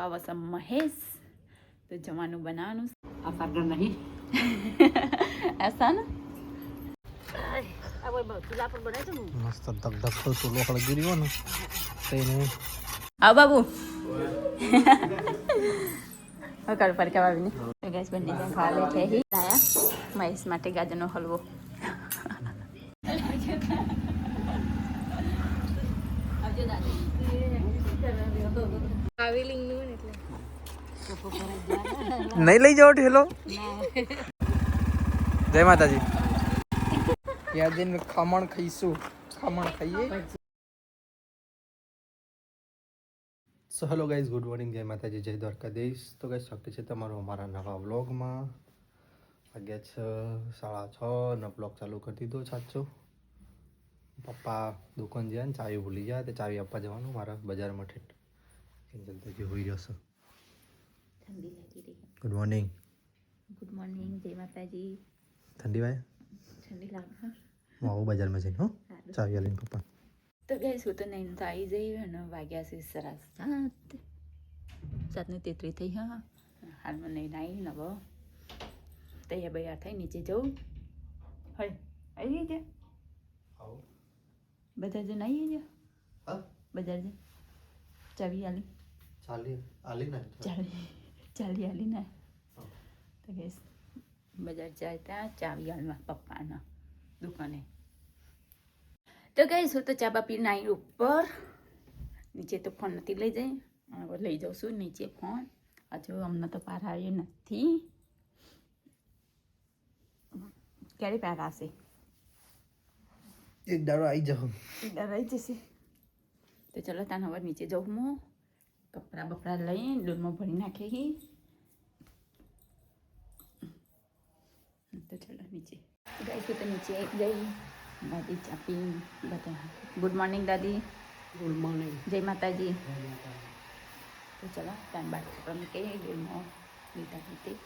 આવા છે મહેશ. તો જવાનું બનાવવાનું આ ફાગર નહીં ऐसा ना ચૂલા પર બનાવે છે મસ્ત ધક ધક તો ચૂલો હળગી રહ્યો ને તેને આવ બાબુ કર પર કેવા બની તો ગેસ બંને જણ ખાવા બેઠે હી લાયા મહેશ માટે ગાજરનો હલવો. નહીં લઈ જાઓ ઠેલો. જય માતાજી. યાર દિન ખમણ ખાઈશું. ખમણ ખાઈએ. So hello guys, good morning. જય માતાજી, જય દ્વારકાધીશ. તો ગાઈઝ સ્વાગત છે તમારું અમારા નવા વ્લોગમાં. વાગ્યા છે 6:30 ને વ્લોગ ચાલુ કરી દીધો સાચો. પપ્પા દુકાન ગયા ને ચાવી ભૂલી ગયા તો ચાવી આપવા જવાનું મારા બજારમાં ઠેઠ. જલ્દી હોઈ જશે. ઠંડી લાગી રહી. Good morning. Good morning. જય માતાજી. ઠંડી વાય ઠંડી લાગે. હું આવું બજારમાં જઈને હો ચાવી આલીને પપ્પા. તો ગઈશ હું તો નહીં તો આવી જઈ અને વાગ્યા છે 7:33 થઈ. હા હાલમાં નહીં આવી નવો તૈયાર બૈયાર થઈ નીચે જવું. હોય આવી ગયા બજાર જઈને આવી ગયા. બજાર જઈને ચાવી આલી ચાલી આલી ને તો ગઈશ બજાર જાય ત્યાં ચાવી આલવા પપ્પાના દુકાને. તો ગઈશ હું તો ચા બા પીને આવી ઉપર. નીચે તો ફોન નથી લઈ જાય. હવે લઈ જાઉં છું નીચે ફોન. હજુ અમને તો પાર આવ્યો નથી. ક્યારે પાર આવશે? એક દાડો આવી જાઓ. એક દાડો આવી જશે. તો ચલો ત્યાં હવે નીચે જાઉં હું. કપડાં બપડા લઈ ડોલમાં ભરી નાખી. તો ચલો નીચે ગઈ તો નીચે એક ગઈ. દાદી ચાપી બધા. ગુડ મોર્નિંગ દાદી. Good morning. જય માતાજી. તો ચલો ટાઈમ બાદ કપડાં મૂકીએ ડોલમાં લીધા લીધી.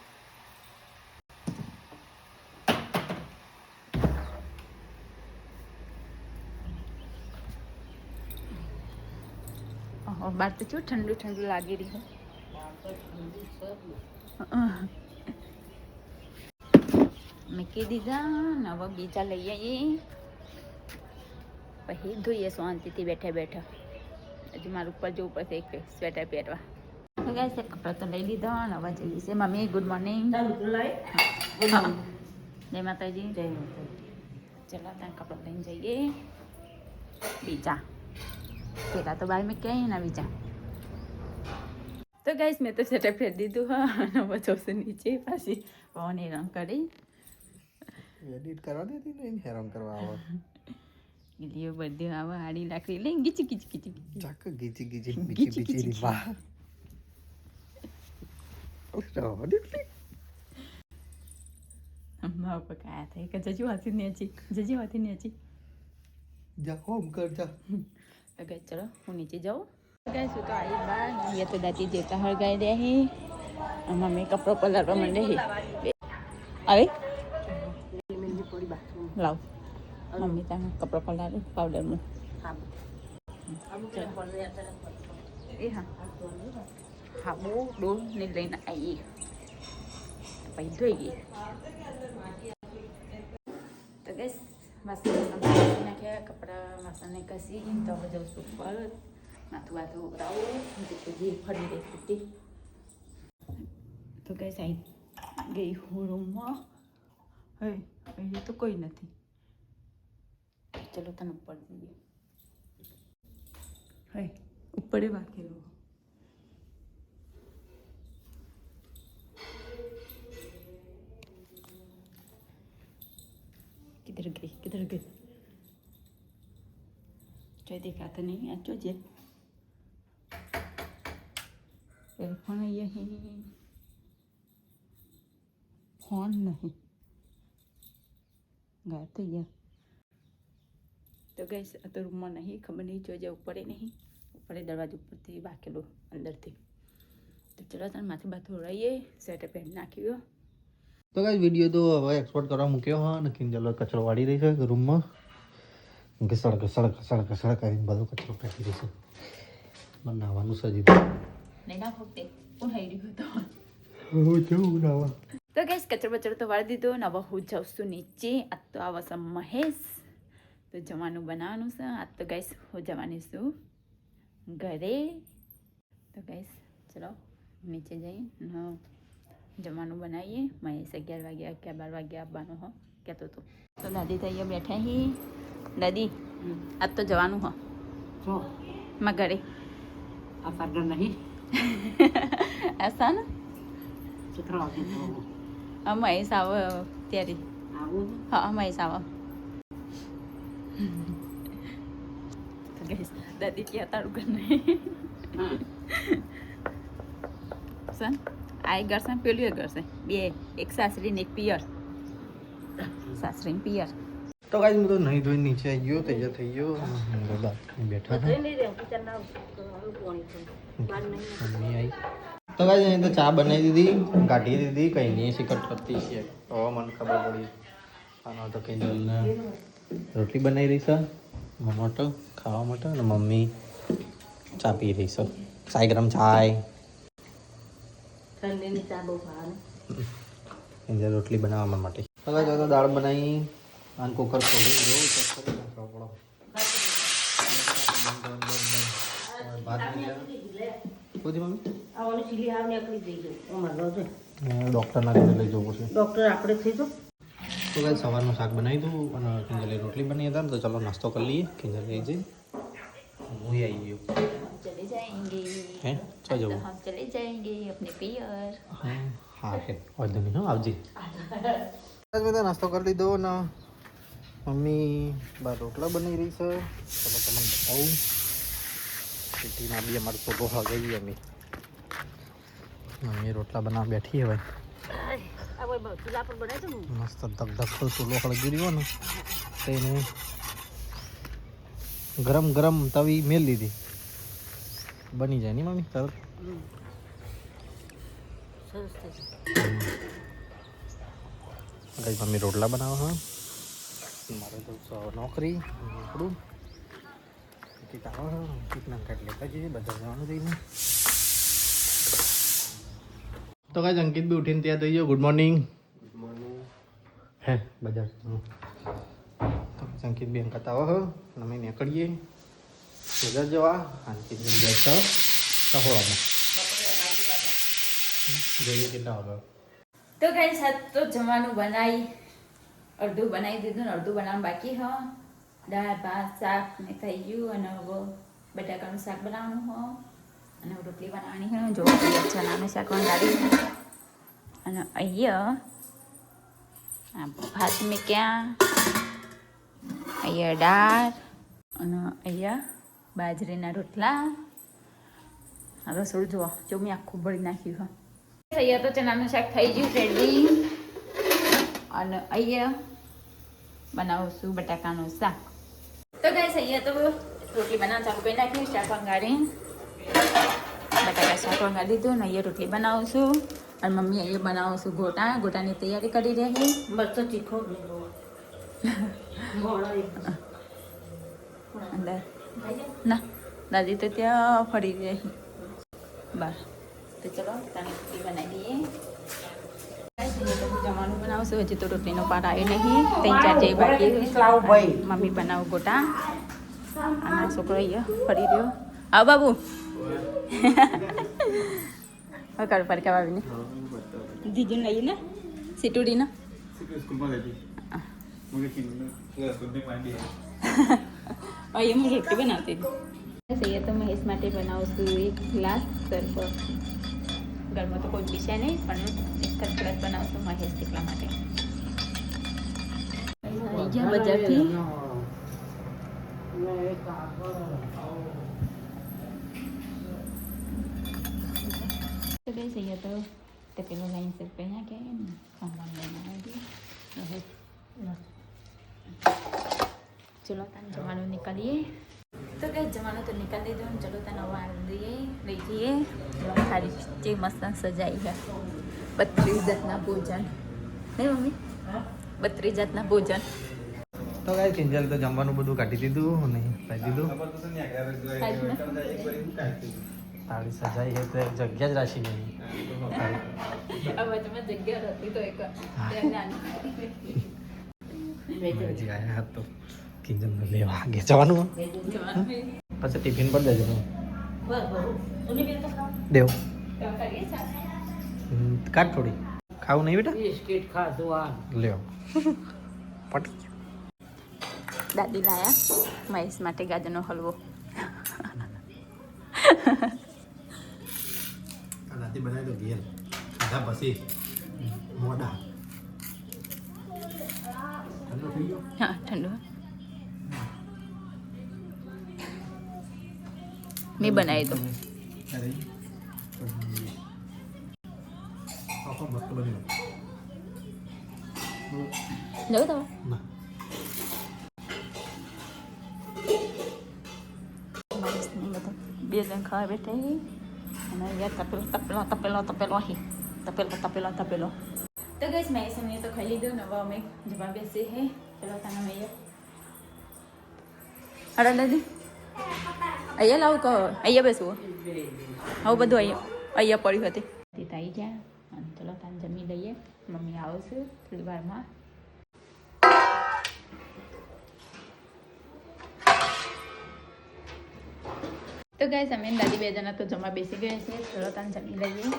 બાર તો શું ઠંડુ ઠંડુ લાગી રહ્યું. મૂકી દીધા ને હવે બીજા લઈ આવીએ પછી ધોઈએ શાંતિથી બેઠા બેઠા. હજુ મારું ઉપર જવું પડશે એક સ્વેટર પહેરવા. ગાઈસ કપડાં તો લઈ લીધા ને હવે જઈએ છે. Mummy good morning. જય માતાજી. જય માતાજી. ચલો ત્યાં કપડાં લઈને જઈએ બીજા. પેલા તો બાર મેં ક્યાંય ના બીજા. તો ગાઈસ મેં તો સ્વેટર પહેરી દીધું. હા અને હવે જશે નીચે પાછી પવન હેરાન કરી. એડિટ કરવા દેતી નહીં હેરાન કરવા આવે. ગીલીઓ બધું આવે આડી લાકડી લઈને ગીચી ગીચી ગીચી જાક ગીચી ગીચી બીચી બીચી વાહ. મારા ઉપર કાયા થાય કે જજુ હાથી નેચી જજુ હાથી નેચી જા હોમ કર જા. તો ગઈ ચલો હું નીચે જાઉં. ગઈ શું તો આવી બાર ये तो दादी देता हर गए दे ही मम्मी कपड़ों पर लड़वा मंडे ही अरे लाओ मम्मी ત્યાં કપડાં પલાળે પાવડર નું. એ હા હાબુ ડોલ ને લઈને આવીએ પછી ધોઈ ગઈ. તો ગેસ વાસણ નાખ્યા કપડાં વાસણને કસી તો હવે જઉં છું ઉપર. માથું વાથું ઉભરાવું જે ફરી રહી હતી. તો ગેસ આવી ગઈ હું રૂમમાં. હવે અહીં તો કોઈ નથી. ચલો તને ઉપર જઈએ. હવે ઉપર વાકેલો किधर गई जो देखा तो नहीं आज जो फोन यही फोन नहीं गया तो यार. तो गई तो रूम में नहीं खबर नहीं जो जाए ऊपर नहीं ऊपर दरवाजे ऊपर थी बाकेलो अंदर थी. तो चलो तने माथे बात हो रही है स्वेटर पहन नाख्यो. તો ગાઈસ વિડિયો તો હવે એક્સપોર્ટ કરવા મૂક્યો હા ને કિંજલો કચરો વાળી રહી છે રૂમમાં. ઘસડ કરીને બધો કચરો ફેંકી રહી છે. બનાવવાનું સજી નહીં ના ખોટે કોણ હાઈ રહ્યું તો હું જવું નાવા. તો ગેસ કચરો બચરો તો વાળી દીધો ને હવે હું જાઉં છું નીચે. આજ તો આવો છે મહેશ, તો જમવાનું બનાવવાનું છે આજ તો ગેસ હું જવાની છું ઘરે. તો ગેસ ચલો નીચે જઈ જમવાનું બનાવીએ. મહેશ 11 વાગ્યા 12 વાગ્યા આવવાનું હો કહેતો હતો. તો દાદી તો અહીંયા બેઠા હી. દાદી આજ તો જવાનું હો શું માં ઘરે. આ સાગર નહીં આસા ને ચિત્રો મહેશ આવો ત્યારે. આવું હા મહેશ આવો. તો ગેસ દાદી ક્યાં તારું ઘર નહીં સન આ એક ઘર છે પેલું એક ઘર છે બે, એક સાસરી ને એક પિયર. સાસરી ને પિયર. તો ગાઈસ હું તો નહીં ધોઈને નીચે આવી ગયો, તૈયાર થઈ ગયો. બેઠા મમ્મી આવી. તો ગાઈસ અહીં તો ચા બનાવી દીધી, કાઢી દીધી, કઈ નહીં શિકર કરતી છે. હવે મને ખબર પડી. આનો તો કઈ જલને રોટલી બનાવી રહી છે મને માટે ખાવા માટે, અને મમ્મી ચા પી રહી છે. 100 ગ્રામ ચાય. ઠંડીની ચા બહુ ભાવે. એને રોટલી બનાવવા મને માટે. તો ગાઈસ તો દાળ બનાવી અને કુકર ખોલી જો ચેક કરી નાખવા પડો. ભાત પૂછી મમ્મી આવવાનું ચીલી હાવ નીકળી જઈ ગયું અમારે છે ડૉક્ટરના ઘરે લઈ જવું પડશે. ડૉક્ટર આપણે થઈ તો તો ગાઈસ સવારનું શાક બનાવી દઉં અને કિંજલે રોટલી બની હતા ને, તો ચલો નાસ્તો કરી લઈએ. કિંજલ લઈ જઈ હું આવી ગયો. ચલે જાएंगे હે ચો જવું? हम चले जाएंगे अपने पियर. હા હે વાંધો નહીં. હા આવજે. મેં તો નાસ્તો કરી લીધો ને મમ્મી બાર રોટલા બની રહી છે. ચલો તમને બતાવું. સિટીમાં બી અમારે તો ગોહા ગઈ અમે. મમ્મી રોટલા બનાવવા બેઠી હવે. ચૂલા પર બનાવી દઉં મસ્ત ધક તો ચૂલો હળગી રહ્યો ને તેને ગરમ ગરમ તવી મેલ લીધી, બની જાય નહીં મમ્મી તરત. સરસ થઈ ગઈ મમ્મી રોટલા બનાવો. હા મારે તો નોકરી આપણું ટિકિટ આવે ટિકિટના કાર્ડ લેતા જઈએ બધા જવાનું જઈને. તો કાંઈ અંકિત બી ઉઠીને ત્યાં થઈ ગયો. Good morning. Good morning. હે બજાર તો અંકિત બી અંકત આવો હો અમે નીકળીએ બજાર જવા. અંકિત જાય છે સહોળામાં. જોઈએ કેટલા વાગે. તો ગાઈસ આજ તો જમવાનું બનાવી અડધું બનાવી દીધું ને અડધું બનાવવાનું બાકી હ. દાળ ભાત શાક ને થઈ ગયું અને હવે બટાકાનું શાક બનાવવાનું હો અને રોટલી બનાવવાની હોય. જો ચણાનું શાક બનાવી અને અહીંયા આ ભાત મૂક્યા, અહીંયા દાળ અને અહીંયા બાજરીના રોટલા. રસોડું જુઓ જો મેં આખું ભરી નાખ્યું હા. અહીંયા તો ચણાનું શાક થઈ ગયું રેડી અને અહીંયા બનાવશું બટાકાનું શાક. તો ગાઈસ અહીંયા તો રોટલી બનાવવાનું ચાલુ કરી નાખ્યું. શાક વંગારી બટાકા શાક વંગારી દીધું ને અહીંયા રોટલી બનાવું છું અને મમ્મી અહીંયા બનાવું છું ગોટાની તૈયારી કરી રહી. મસ્ત તીખો અંદર ના દાદી તો ત્યાં ફરી રહી બહાર. તો ચલો તાની રોટલી બનાવી દઈએ. જમવાનું બનાવશું. હજી તો રોટલીનો પાર આવ્યો નહીં. 3-4 જે બાકી મમ્મી બનાવું ગોટા અને છોકરો અહીંયા ફરી રહ્યો. આવ બાબુ કર પર કે આવીને જીજુ લઈએ ને સિટુડી ને અહીંયા હું રોટલી બનાવતી હતી. અહીંયા તો મહેશ માટે બનાવું છું એક ગ્લાસ સરબત. ઘરમાં તો કોઈ પીશે નહીં પણ એક જ ગ્લાસ બનાવું છું મહેશ એટલા માટે. આવી ગયા બજારથી. તો ગઈ અહીંયા તો પેલો લાઈન સર પહેર્યા કે સામાન લઈને આવી. ચલો તને જવાનું નીકળીએ. તો કઈ જવાનું તો નીકળી દીધું. ચલો તને વાર લઈ જઈએ. સારી જે મસ્ત સજાઈ છે 32 જાતના ભોજન નહીં મમ્મી 32 જાતના ભોજન. તો ગાઈસ કિંજલ તો જમવાનું બધું કાઢી દીધું અને ખાઈ દીધું. તારી સજાઈ હે તો એક જગ્યા જ રાશી નહીં હવે તમે જગ્યા હતી તો એક હજી આયા તો કિંજલ લેવા આગે જવાનું પછી ટિફિન પર દેજો દેવ કાઢ થોડી ખાવું નહીં બેટા બિસ્કિટ ખાધું આ લ્યો પટી દાદી લાયા મહેશ માટે ગાજરનો હલવો રાતે બનાવી દો ઘેર ખાધા પછી મોડા ઠંડો થઈ ગયો હા ઠંડુ મેં બનાવી દો અરે આખો મસ્ત બન્યો લો તો ના મહેશને બધા બે જણ ખાવા બેઠા અને અહીંયા તપેલો તો ગઈશ મહેશ અમે તો ખાઈ લીધું નવા અમે જવા બેસે હે ચલો તને મેં અરે દાદી અહીંયા લાવું કહો અહીંયા બેસવું આવું બધું અહીંયા પડ્યું હતી તે આવી ગયા અને ચલો તાને જમી લઈએ મમ્મી આવશે થોડી વારમાં તો ગાઈસ અમે દાદી બે જણા તો જમવા બેસી ગયા છે ચલો તાને જમી લઈએ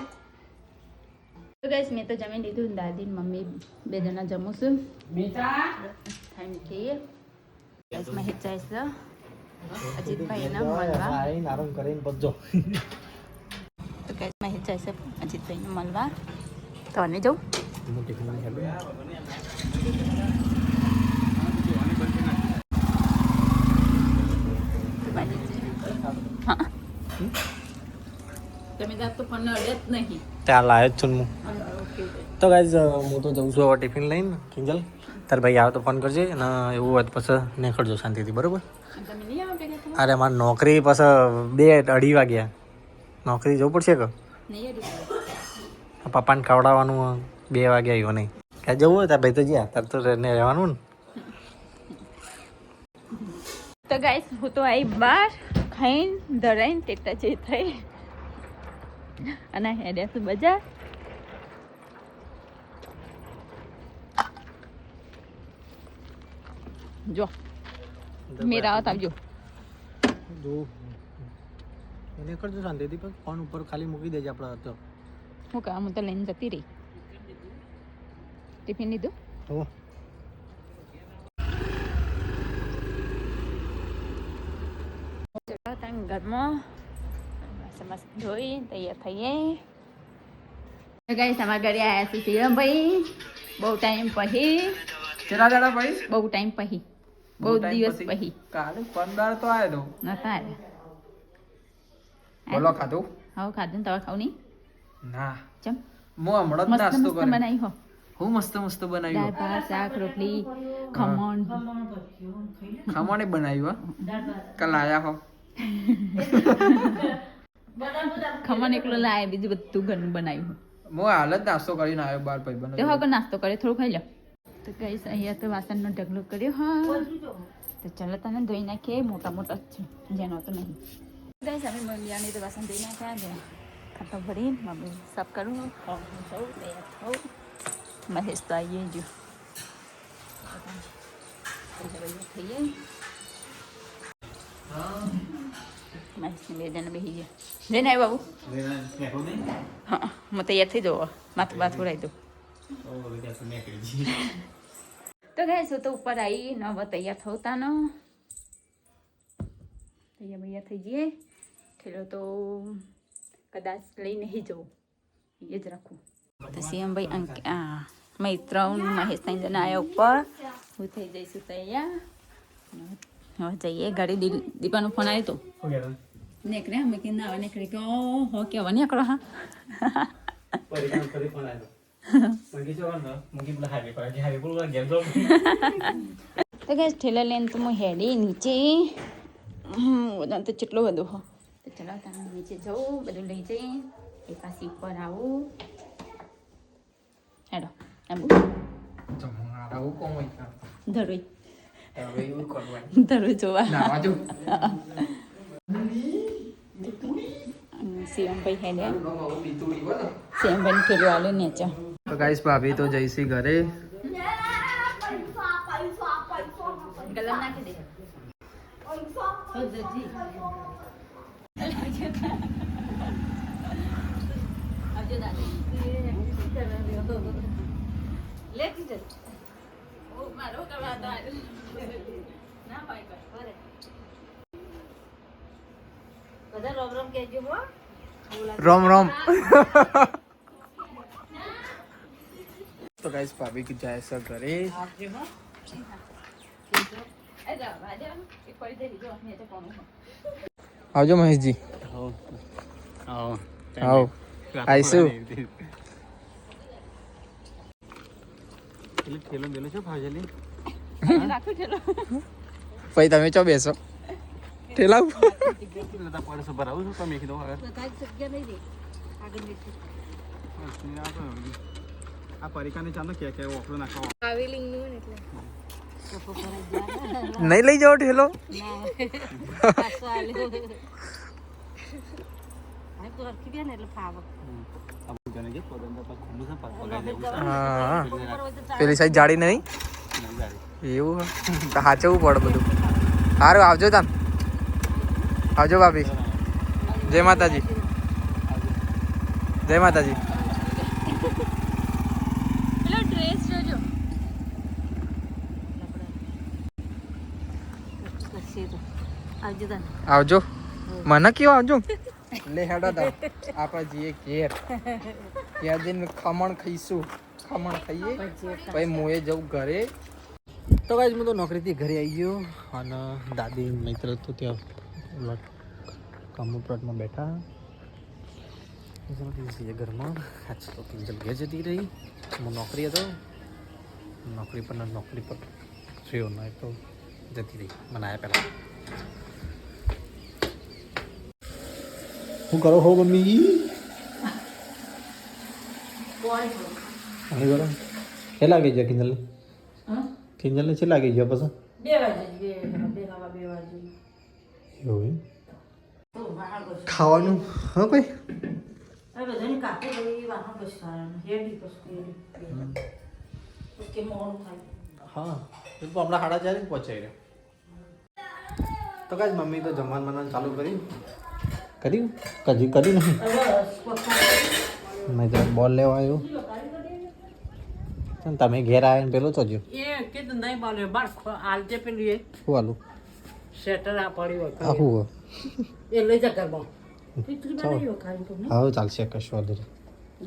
તો ગાઈસ મેં તો જમી લીધું દાદી મમ્મી બે જણા જમું છું થેન્ક યુ ગાઈસ માં હિચાઈ છે અજીતભાઈના મળવા આરામ કરીને પહોંચજો તો ગાઈસ માં હિચાઈ છે અજીતભાઈને મળવા તો અને જવું હું ટિફિન હા તમે જાત તો પણ અડે જ નહીં ત્યાં લાયો જ છું હું તો ગાઈઝ હું તો જઉં છું હવે ટિફિન લઈને કિંજલ તાર ભાઈ આવે તો ફોન કરજે અને એવું હોય તો પછી નીકળજો શાંતિથી બરાબર તમે નહીં આવો ભેગા થવા અરે મારી નોકરી પછી 2-2:30 વાગ્યા નોકરી જવું પડશે કે નહીં અડી પપ્પાને ખવડાવવાનું 2 વાગે આવ્યો નહીં ક્યાં જવું હોય ત્યાં ભાઈ તો જ્યાં તાર તો રહેવાનું ને તો ગાઈસ હું તો આવી બહાર ખાઈને ધરાઈને તેટા જે થઈ અને હેડ્યા છું બજાર જો મેરા આવતા આવજો જો નીકળજો શાંતિથી પણ ફોન ઉપર ખાલી મૂકી દેજે આપણે તો હું કામ હું તો લઈને જતી રહી ટિફિન લીધું હો ચલો તાન ઘરમાં મસ્ત ધોઈ તૈયાર થઈએ ગાઈસ અમારા ઘરે આવ્યા છે શિવમભાઈ બહુ ટાઈમ પછી કેટલા દાડા પછી બહુ ટાઈમ પછી બહુ દિવસ પછી કાલે 15 તો આયો તો નતા આવ્યા બોલો ખાધું હાવ ખાધું ને તમે ખાવ નહીં ના ચમ હું હમણાં જ મસ્ત નાસ્તો મસ્ત કર્યો બનાવી હો હું મસ્ત દાળ બનાવ્યું ભાત શાક રોટલી ખમણ ખમણે બનાવ્યું કાલ આયા હો ખમણ એકલો લાય બીજું બધું ઘરનું બનાવ્યું હું હાલ જ નાસ્તો કરીને આવ્યો બાર તે ભાઈ હવે નાસ્તો કરે થોડું ખાઈ લો તો ગઈશ અહીંયા તો વાસણનો ઢગલો કર્યો હા તો ચાલો તને ધોઈ નાખીએ મોટા મોટા જ છે જેનો તો નહીં ગઈશ અમે મમ્મીયાની તો વાસણ ધોઈ નાખ્યા છે ખાતો ભરી મમ્મી સાફ કરું હું સૌ તૈયાર થવું મહેશ તો આવીએ જો થઈએ મહેશને બે જણા બેસી ગયા જઈને આવ્યો બાબુ હા હું તૈયાર થઈ જાઉં માથું બાથું ઉડાવી દઉં તો ગાઈસ હું તો ઉપર આવી ને હવે તૈયાર થતા નો તૈયાર બૈયાર થઈ જઈએ ઠેલો તો કદાચ લઈ નહીં જવું એ જ રાખું તો શિવમભાઈ મૈત્ર મહેશ ત્રણ જણા આવ્યા ઉપર હું થઈ જઈશું તૈયાર હવે જઈએ ગાડી દીપાનો ફોન આવ્યો તો નીકળે અમે કે ના નીકળે કે હો કેવા નીકળો હા તો ગેસ ઠેલા લઈને તો હું હેડી નીચે બધા તો કેટલો બધો હો તો ચલો તમે નીચે જવું બધું લઈ જઈએ એ પાછી ઉપર આવું હેડો આબુ ધરોઈ ધરોઈ જોવા શિવમભાઈ હેડે શિવમભાઈ પેલું આલે નેચા તો ગાઈસ ભાભી તો જઈશી ઘરે. ગલમ નાખી દે બધા રોમ રોમ કહેજો હો. રોમ રોમ. તો ગાઈસ ભાભી की જાય છે ઘરે. આવજો હો. આવજો મહેશજી. આવો આઈશું. પછી તમે ચો બેસો ઠેલા ઉપર. તો કાંઈ જગ્યા નહીં રે આગળ નીચે. આ પરિકાને ચાલો કે ઓફરો નાખો. કપો ભરાઈ જાય. નહીં લઈ જાઓ ઠેલો. ના પાછો આલ્યો. આ તો અટકી ગયા ને એટલે ફાવો. હા પેલી સાઈડ જાડી નહીં એવું તો હાચવું પડે બધું. સારું આવજો તાન. આવજો ભાભી. જય માતાજી. જય માતાજી. પેલો ડ્રેસ જોજો આવજો તાન. આવજો મને કયો આવજો. લે હેડો તો આપણે જઈએ ઘેર. ત્યાં જઈને ખમણ ખાઈશું. ખમણ ખાઈએ પછી મોએ જવું ઘરે. તો ગાઈસ હું તો નોકરીથી ઘરે આવી ગયો અને દાદી મિત્ર તો ત્યાં કમ્પ્યુટરમાં બેઠા ઘરમાં. આજ તો કિંજલ ઘેર જતી રહી. હું નોકરી હતો નોકરી પર થયો ના તો જતી રહી મને આવ્યા પહેલાં. શું કરો હો મમ્મી? પાણી ગરમ કે લાગી જાય કિંજલ? કિંજલને છે લાગી ગયો પછી 2 વાગે 2 વાગે એવું ખાવાનું. હા ભાઈ આ બધાને કાપી દઈ વાહન પછી ખાવાનું હેડી પછી કે મોડું થાય. હા એ તો હમણાં 4:30 પહોંચાઈ રહ્યો. તો કાંઈ મમ્મી તો જમવાનું બનાવવાનું ચાલુ કર્યું કજી કર્યું નહીં. મેં તો બોલ લેવા આવ્યો. તમે ઘેર આવ્યા ને પેલું ચોજ્યું એ કીધું નહીં બોલે બાર આલજે પેલું એ શું હાલું શેટર આ પડ્યું આ શું એ લઈ જા ઘરમાં ખીચડી બનાવી ખાઈ તો હા ચાલશે કશું વાંધો નહીં.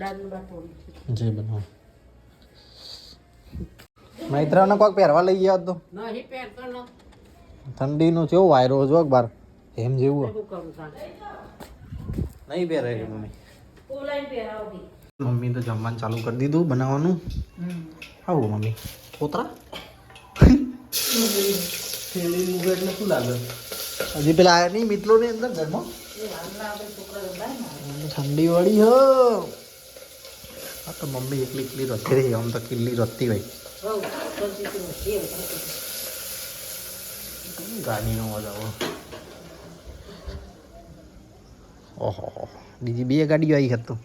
દાળનું ભાત થોડી જે બનાવો મૈત્રાને કોઈક પહેરવા લઈ ગયા તો નહીં પહેરતો ન ઠંડીનો કેવો વાયરો જો બાર એમ જેવું શું કરું તાર નહીં પહેરે મમ્મી. ઓલાઈન પહેરાવતી મમ્મી તો જમવાનું ચાલુ કરી દીધું બનાવવાનું. આવું મમ્મી પોતરા થેલી મૂકે એટલે શું લાગે? હજી પેલા આયા નહીં મિત્રો ની અંદર ઘરમાં ઠંડી વાળી હ. આ તો મમ્મી એકલી રતી રહી. આમ તો કિલ્લી રતી હોય. ગાડીનો અવાજ આવો. ઓહો બીજી 2 ગાડીઓ આવી હતી.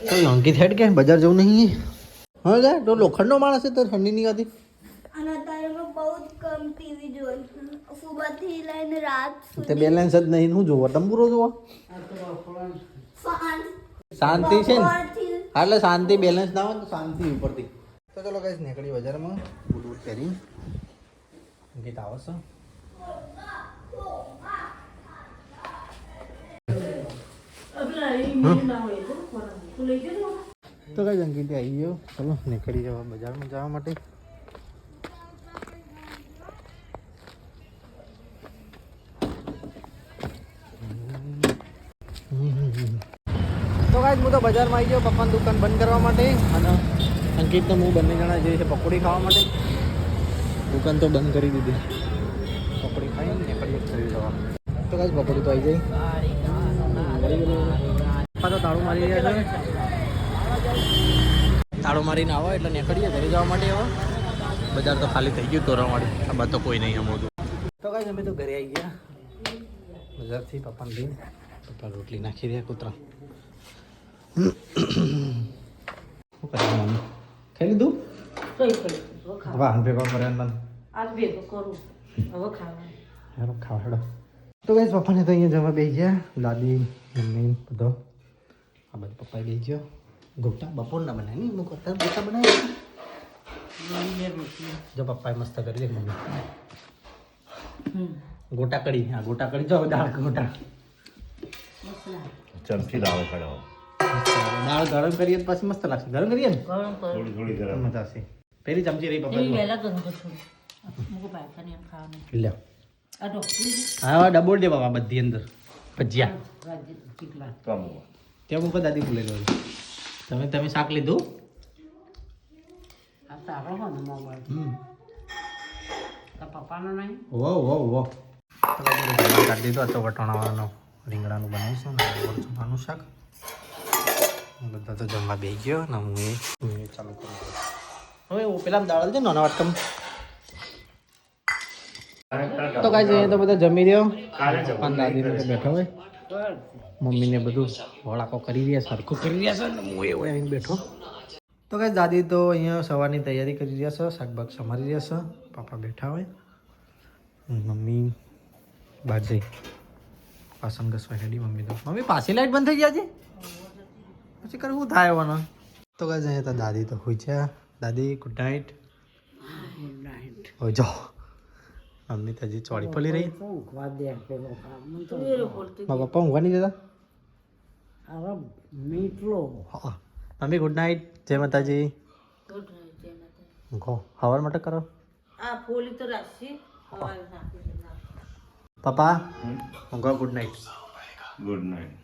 તો અંકિત હેડ કે બજાર જવું નહીં? હા જા તો લોખંડનો માણસ છે તો ઠંડી નહીં હતી. અને અત્યારે મેં બહુ જ કમ ટીવી જોઈ સુબહથી લઈને રાત તે બેલેન્સ જ નહીં. શું જોવો? તંબુરો જોવો? શાંતિ છે ને? હા એટલે શાંતિ બેલેન્સ ના હોય તો શાંતિ ઉપરથી. તો ચલો ગાઈસ નીકળી બજારમાં બૂટ પહેરી. અંકિત આવે છે. તો ગાઈસ અંકિત આવી ગયો. ચલો નીકળી જવા બજારમાં જવા માટે. તો ગાઈસ હું તો બજારમાં આવી ગયો પપ્પાની દુકાન બંધ કરવા માટે અને અંકિત તો હું બંને જણા જઈએ છે પકોડી ખાવા માટે. દુકાન તો બંધ કરી દીધી. પકોડી ખાઈને નીકળીએ ફરી જવા. તો ગાઈસ પકોડી તો આવી જાય. પપ્પા તો તાળું મારી રહ્યા છે. તાળું મારીને આવો એટલે નીકળીએ ઘરે જવા માટે. હવે બજાર તો ખાલી થઈ ગયું તોરણવાળી. આ બાદ તો કોઈ નહીં આમ બધું. તો ગાઈસ અમે તો ઘરે આવી ગયા બજારથી પપ્પાને લઈને પપ્પા રોટલી નાખી રહ્યા કૂતરા. શું કરે મમ્મી? ખાઈ લીધું? કઈ કઈ હવે ખાવા વાહન ભેગો કરે ને આજ ભેગું કરું હવે ખાવાનું હેડો ખાવા હેડો. તો ગાઈસ પપ્પાને તો અહીંયા જવા બેસી ગયા. દાદી મમ્મી બધો આ બધું પપ્પાએ બેસી ગયો. ગોટા બપોરના બનાવી નહીં મૂકો તાર ગોટા બનાવી જો પપ્પાએ મસ્ત કરી દે મમ્મી ગોટા કઢી. હા ગોટા કઢી જો દાળ ગોટા ચમચી દાળ કઢાવો. દાળ ગરમ કરીએ તો પછી મસ્ત લાગશે. ગરમ કરીએ ને ગરમ કરું થોડી થોડી ગરમ. મજા આવશે. પેલી ચમચી રહી એ પપ્પા વહેલા ગરમ કરું મૂકો પાયખાને એમ ખાવાનું લ્યો. આ ઢોકળી હા ડબોળ દે બાબા બધી અંદર ભજીયા રાજ્ય ચીકલા કમ ત્યાં મૂકો દાદી ભૂલે ગયો. તમે શાક લીધું? આ તારો હો ને મોબાઈલ તાર પપ્પાનો નહીં વો વો વો કાઢી દીધો તો વટાણાનો રીંગણાનું બનાવીશું ને વટાણાનું શાક. બધા તો જમવા બેસી ગયો ને હું એ ચાલુ કરું. હવે હું પેલા દાળ છે નાના વાટકમ. તો કાંઈ જોઈએ તો બધા જમી રહ્યો. પપ્પા દાદી બેઠો હોય મમ્મીને બધું વળાકો કરી રહ્યા સરખું કરી રહ્યા છે ને હું એવું આવીને બેઠો. તો કાંઈ દાદી તો અહીંયા સવારની તૈયારી કરી રહ્યા છે. શાકભાગ સમારી રહ્યા છે. પાપા બેઠા હોય મમ્મી બહાર જઈ વાસણ ઘસવા હેડી. મમ્મી તો મમ્મી પાછી લાઈટ બંધ થઈ ગયા છે પછી કરવું થાય આવવાનો. તો કાંઈ અહીંયા તો દાદી તો હોય છે. દાદી ગુડ નાઇટ. હોય જાઓ મમ્મી તો હજી ચોળી પડી રહી. મારા પપ્પા ઊંઘવા નહીં જતા. હા મમ્મી ગુડ નાઇટ. જય માતાજી. ઊંઘો હવાર માટે કરો. આ ફોલી તો રાખી હવે નાખી પપ્પા ઊંઘો ગુડ નાઇટ. Good night.